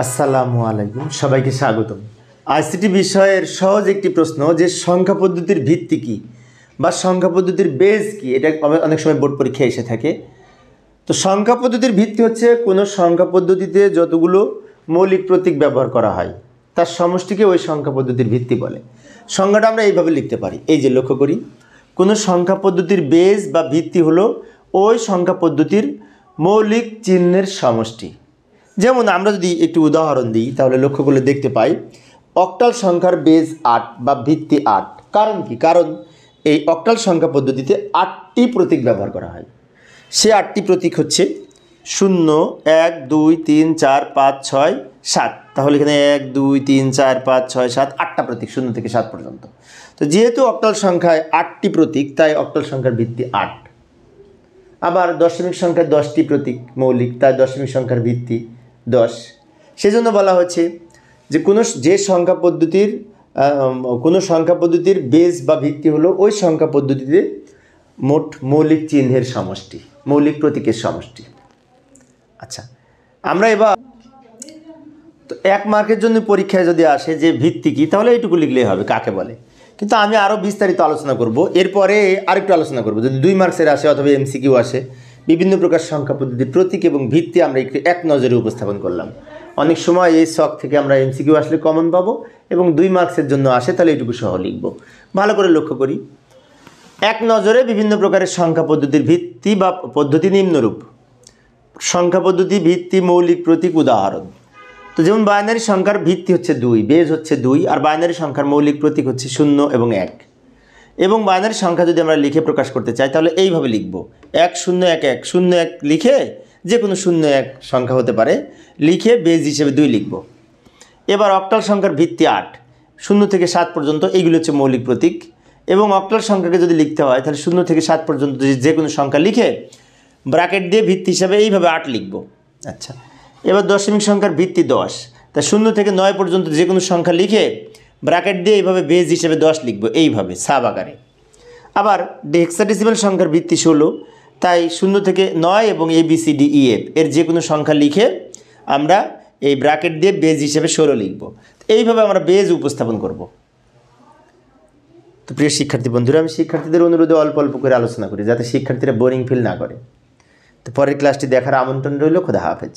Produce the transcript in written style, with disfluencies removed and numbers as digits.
আসসালামু আলাইকুম, সবাইকে স্বাগতম। আইসিটি বিষয়ের সহজ একটি প্রশ্ন যে সংখ্যা পদ্ধতির ভিত্তি কী বা সংখ্যা পদ্ধতির বেস কী, এটা অনেক সময় বোর্ড পরীক্ষায় এসে থাকে। তো সংখ্যা পদ্ধতির ভিত্তি হচ্ছে কোনো সংখ্যা পদ্ধতিতে যতগুলো মৌলিক প্রতীক ব্যবহার করা হয় তার সমষ্টিকে ওই সংখ্যা পদ্ধতির ভিত্তি বলে। সংখ্যাটা আমরা এইভাবে লিখতে পারি, এই যে লক্ষ্য করি, কোনো সংখ্যা পদ্ধতির বেস বা ভিত্তি হলো ওই সংখ্যা পদ্ধতির মৌলিক চিহ্নের সমষ্টি। যেমন আমরা যদি একটি উদাহরণ দিই তাহলে লক্ষ্য করলে দেখতে পাই অক্টাল সংখ্যার বেস 8 বা ভিত্তি 8। কারণ কি? কারণ এই অক্টাল সংখ্যা পদ্ধতিতে 8টি প্রতীক ব্যবহার করা হয়। সে 8টি প্রতীক হচ্ছে 0, 1, 2, 3, 4, 5, 6, 7। তাহলে এখানে 1, 2, 3, 4, 5, 6, 7, 8টা প্রতীক 0 থেকে 7 পর্যন্ত। তো যেহেতু অক্টাল সংখ্যায় 8টি প্রতীক তাই অক্টাল সংখ্যার ভিত্তি 8। আবার দশমিক সংখ্যায় 10টি প্রতীক মৌলিক, তাই দশমিক সংখ্যার ভিত্তি 10। সেজন্য বলা হচ্ছে যে কোনো সংখ্যা পদ্ধতির বেস বা ভিত্তি হলো ওই সংখ্যা পদ্ধতিতে মোট মৌলিক চিহ্নের সমষ্টি, মৌলিক প্রতীকের সমষ্টি। আচ্ছা, আমরা এবার তো 1 মার্কের জন্য পরীক্ষায় যদি আসে যে ভিত্তি কী, তাহলে এইটুকু লিখলেই হবে কাকে বলে। কিন্তু আমি আরও বিস্তারিত আলোচনা করব, এরপরে আরেকটু আলোচনা করব। যদি 2 মার্কসের আসে অথবা এমসিকিউ আসে, বিভিন্ন প্রকার সংখ্যা পদ্ধতির প্রতীক এবং ভিত্তি আমরা একটু এক নজরে উপস্থাপন করলাম। অনেক সময় এই শখ থেকে আমরা এমসিকিউ আসলে কমন পাবো এবং 2 মার্কসের জন্য আসে, তাহলে এইটুকু সহ লিখব। ভালো করে লক্ষ্য করি, এক নজরে বিভিন্ন প্রকারের সংখ্যা পদ্ধতির ভিত্তি বা পদ্ধতি নিম্নরূপ। সংখ্যা পদ্ধতি ভিত্তি মৌলিক প্রতীক উদাহরণ। তো যেমন বাইনারি সংখ্যার ভিত্তি হচ্ছে 2, বেজ হচ্ছে 2, আর বাইনারি সংখ্যার মৌলিক প্রতীক হচ্ছে 0 এবং 1। এবং বাইনারি সংখ্যা যদি আমরা লিখে প্রকাশ করতে চাই তাহলে এইভাবে লিখব, 1 0 1 1 0 1 লিখে, যে কোনো 0 1 সংখ্যা হতে পারে, লিখে বেজ হিসেবে 2 লিখব। এবার অক্টাল সংখ্যার ভিত্তি 8, 0 থেকে 7 পর্যন্ত, এইগুলো হচ্ছে মৌলিক প্রতীক। এবং অক্টাল সংখ্যাকে যদি লিখতে হয় তাহলে 0 থেকে 7 পর্যন্ত যে কোনো সংখ্যা লিখে ব্র্যাকেট দিয়ে ভিত্তি হিসাবে এইভাবে 8 লিখব। আচ্ছা, এবার দশমিক সংখ্যার ভিত্তি 10, তা 0 থেকে 9 পর্যন্ত যে কোনো সংখ্যা লিখে ব্র্যাকেট দিয়ে এইভাবে বেজ হিসেবে 10 লিখব, এইভাবে সাব আকারে। আবার হেক্সাডেসিমাল সংখ্যার ভিত্তি 16, তাই 0 থেকে 9 এবং ABCDEF এর যে কোনো সংখ্যা লিখে আমরা এই ব্র্যাকেট দিয়ে বেজ হিসেবে 16 লিখব। এইভাবে আমরা বেজ উপস্থাপন করব। তো প্রিয় শিক্ষার্থী বন্ধুরা, আমি শিক্ষার্থীদের অনুরোধে অল্প অল্প করে আলোচনা করি যাতে শিক্ষার্থীরা বোরিং ফিল না করে। তো পরের ক্লাসটি দেখার আমন্ত্রণ রইল। খোদা হাফেজ।